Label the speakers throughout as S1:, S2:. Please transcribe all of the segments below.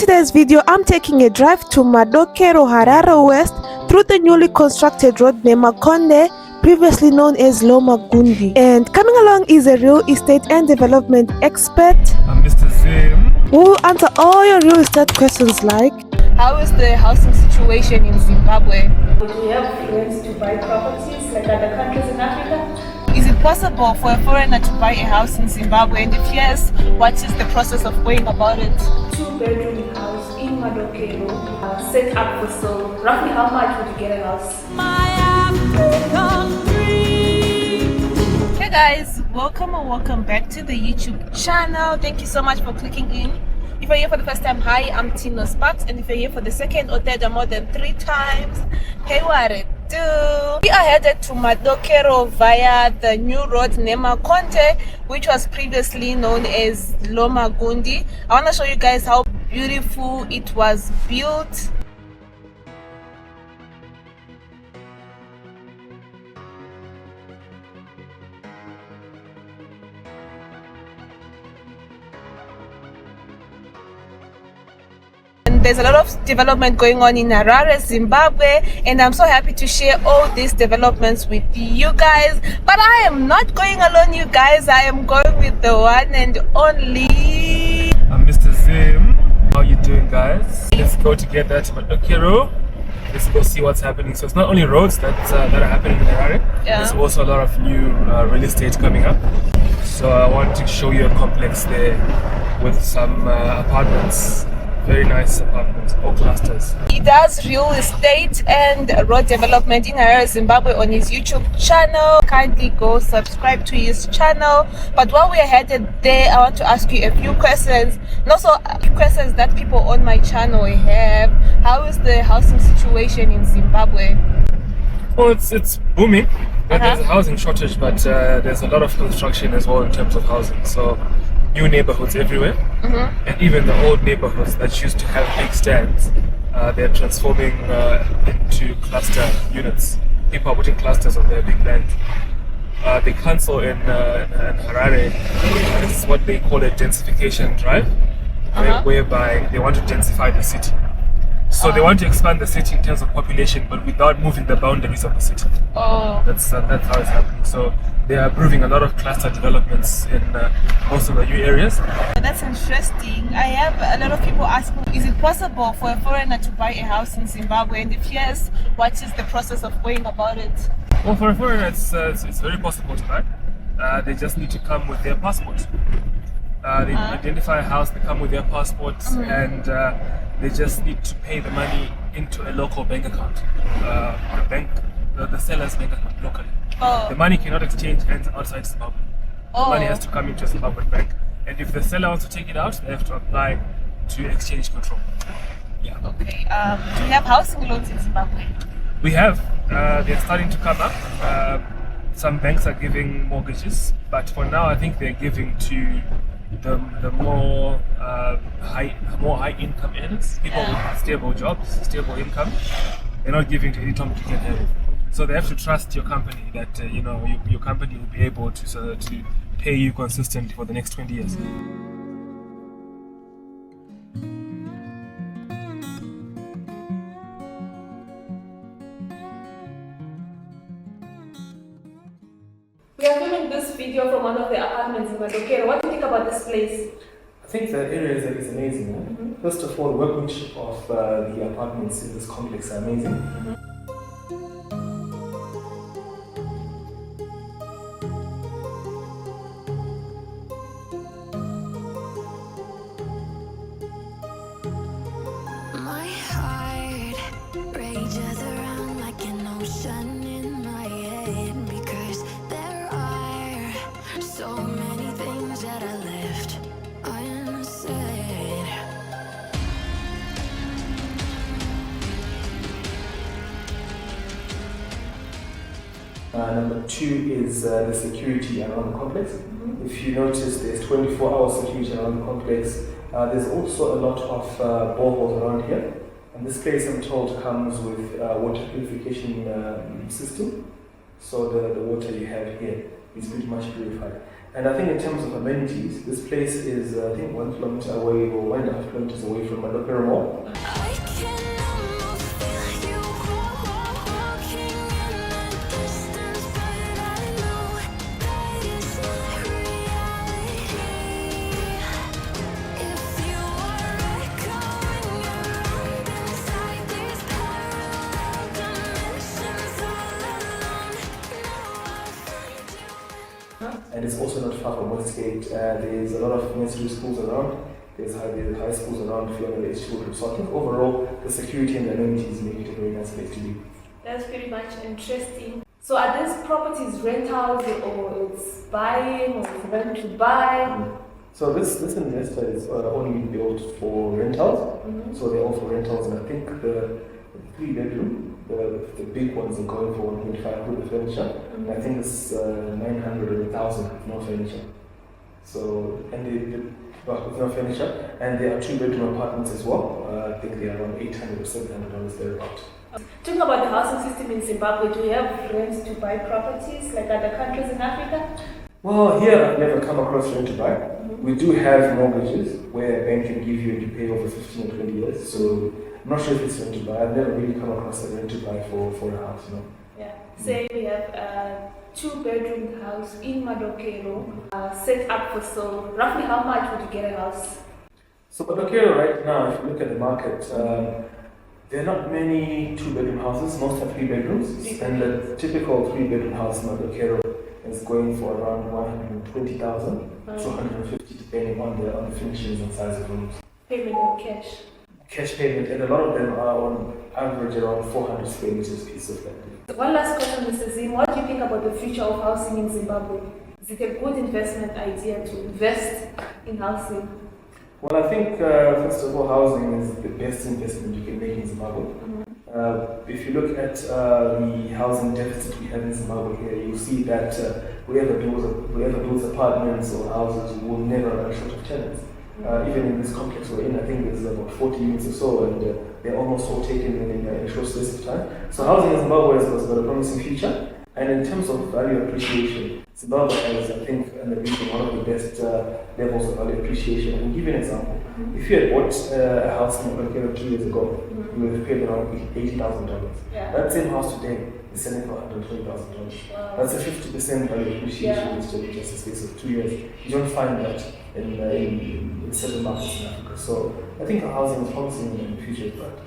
S1: today's video, I'm taking a drive to Madokero, Harare West through the newly constructed road Nemakonde, previously known as Loma Gundi. And coming along is a real estate and development expert.
S2: I'm Mr. Zim.
S1: Who will answer all your real estate questions like,
S3: how is the housing situation in Zimbabwe?
S4: Do you have plans to buy properties like other countries in Africa?
S3: Is it possible for a foreigner to buy a house in Zimbabwe? And if yes, what is the process of going about it?
S4: 2-bedroom house in Madokero, set up for sale. Roughly how much would you get a house?
S3: Hey guys, welcome back to the YouTube channel. Thank you so much for clicking in. If you're here for the first time, hi, I'm Tino Sparks, and if you're here for the second or third or more than 3 times, hey, what it do? We are headed to Madokero via the new road Nemakonde, which was previously known as Loma Gundi. I want to show you guys how beautiful it was built. There's a lot of development going on in Harare, Zimbabwe, and I'm so happy to share all these developments with you guys. But I am not going alone, you guys. I am going with the one and only.
S2: I'm Mr. Zim. How you doing, guys? Let's go together to Madokero. Let's go see what's happening. So it's not only roads that are happening in Harare.
S3: Yeah.
S2: There's also a lot of new real estate coming up. So I want to show you a complex there with some apartments. Very nice apartments, all clusters.
S3: He does real estate and road development in Harare, Zimbabwe on his YouTube channel. Kindly go subscribe to his channel. But while we are headed there, I want to ask you a few questions. And also a few questions that people on my channel have. How is the housing situation in Zimbabwe?
S2: Well, it's booming. There's a housing shortage, but there's a lot of construction as well in terms of housing. So new neighborhoods everywhere, and even the old neighborhoods that used to have big stands, they're transforming into cluster units. People are putting clusters on their big lands. The council in Harare is what they call a densification drive, whereby they want to densify the city. So they want to expand the city in terms of population, but without moving the boundaries of the city. That's how it's happening. So they are approving a lot of cluster developments in most of the new areas.
S3: That's interesting. I have a lot of people asking, is it possible for a foreigner to buy a house in Zimbabwe? And if yes, what is the process of going about it?
S2: Well, for a foreigner, it's very possible to buy. They just need to come with their passport. They identify a house, they come with their passports, and they just need to pay the money into a local bank account. The seller's bank account locally. The money cannot exchange hands outside Zimbabwe. The money has to come into a Zimbabwean bank, and if the seller wants to take it out, they have to apply to exchange control. Yeah.
S3: Okay. Do you have housing loans in Zimbabwe?
S2: We have. They're starting to come up. Some banks are giving mortgages, but for now, I think they're giving to the more high income earners, people with stable jobs, stable income. They're not giving to any Tom, Dick and Harry. So they have to trust your company that your company will be able to pay you consistently for the next 20 years.
S4: We are filming this video from one of the apartments in Madokero. What do you think about this place?
S2: I think the area is amazing. First of all, the workmanship of the apartments in this complex are amazing.
S5: My heart rages around like an ocean in my head, because there are so many things that I left unsaid.
S2: Number 2 is the security around the complex. If you notice, there's 24-hour security around the complex. There's also a lot of boreholes around here. And this place, I'm told, comes with water purification system. So the water you have here is pretty much purified. And I think in terms of amenities, this place is, I think, 1 kilometer away or 1.5 kilometers away from Madokero Mall.
S5: I can almost feel you walking in the distance, but I know that it's not reality. If you are echoing around inside these parallel dimensions all alone, know I'll find you.
S2: And it's also not far from Westgate. There's a lot of nursery schools around. There's high schools around if you're on the age children. So I think overall, the security and the amenities make it a very nice place to be.
S4: That's pretty much interesting. So are these properties rentals or it's buying or it's rent to buy?
S2: So this investor is only built for rentals. So they're all for rentals, and I think the 3-bedroom, the big ones are going for 1.5 with the furniture. And I think it's 900 or 1,000 with no furniture. So with no furniture, and there are 2-bedroom apartments as well. I think they are around $800 or $700 thereabout.
S4: Talking about the housing system in Zimbabwe, do we have rent to buy properties like other countries in Africa?
S2: Well, here I've never come across rent to buy. We do have mortgages where a bank can give you and you pay over 15 or 20 years. So I'm not sure if it's rent to buy. I've never really come across a rent to buy for a house, you know.
S4: Yeah. Say we have a 2-bedroom house in Madokero, set up for sale. Roughly how much would you get a house?
S2: So Madokero right now, if you look at the market, there are not many 2-bedroom houses. Most are 3 bedrooms. And the typical 3-bedroom house in Madokero is going for around 120,000 to 150, depending on the finishes and size of rooms.
S4: Payment or cash?
S2: Cash payment, and a lot of them are on average around 400 square meters piece of land.
S4: One last question, Mr. Zim. What do you think about the future of housing in Zimbabwe? Is it a good investment idea to invest in housing?
S2: Well, I think first of all, housing is the best investment you can make in Zimbabwe. If you look at the housing deficit we have in Zimbabwe here, you'll see that whoever builds apartments or houses will never run short of tenants. Even in this complex we're in, I think there's about 40 units or so, and they're almost all taken in a short space of time. So housing in Zimbabwe has got a promising future. And in terms of value appreciation, Zimbabwe has, I think, in the region, one of the best levels of value appreciation. I can give you an example. If you had bought a house in Madokero 2 years ago, you would have paid around $80,000.
S4: Yeah.
S2: That same house today is selling for $120,000.
S4: Wow.
S2: That's a 50% value appreciation in just a space of 2 years. You don't find that in certain markets in Africa. So I think housing is promising in the future, but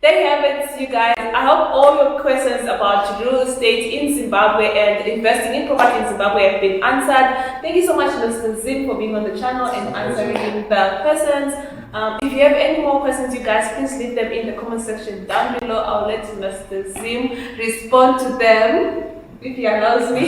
S4: There you have it, you guys. I hope all your questions about real estate in Zimbabwe and investing in property in Zimbabwe have been answered. Thank you so much, Mr. Zim, for being on the channel and answering the questions. If you have any more questions, you guys, please leave them in the comment section down below. I'll let Mr. Zim respond to them if he allows me.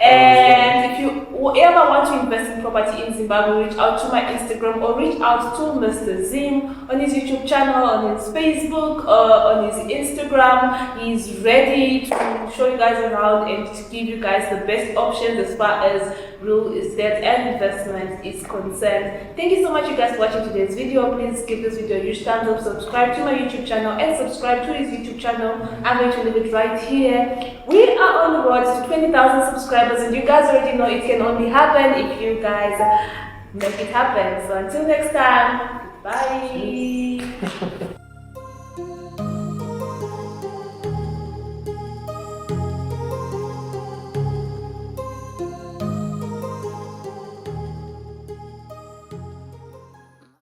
S4: And if you ever want to invest in property in Zimbabwe, reach out to my Instagram or reach out to Mr. Zim on his YouTube channel, on his Facebook, on his Instagram. He's ready to show you guys around and to give you guys the best options as far as real estate and investment is concerned. Thank you so much, you guys, for watching today's video. Please give this video a huge thumbs up, subscribe to my YouTube channel and subscribe to his YouTube channel. I'm going to leave it right here. We are on the road to 20,000 subscribers, and you guys already know it can only happen if you guys make it happen. So until next time, bye.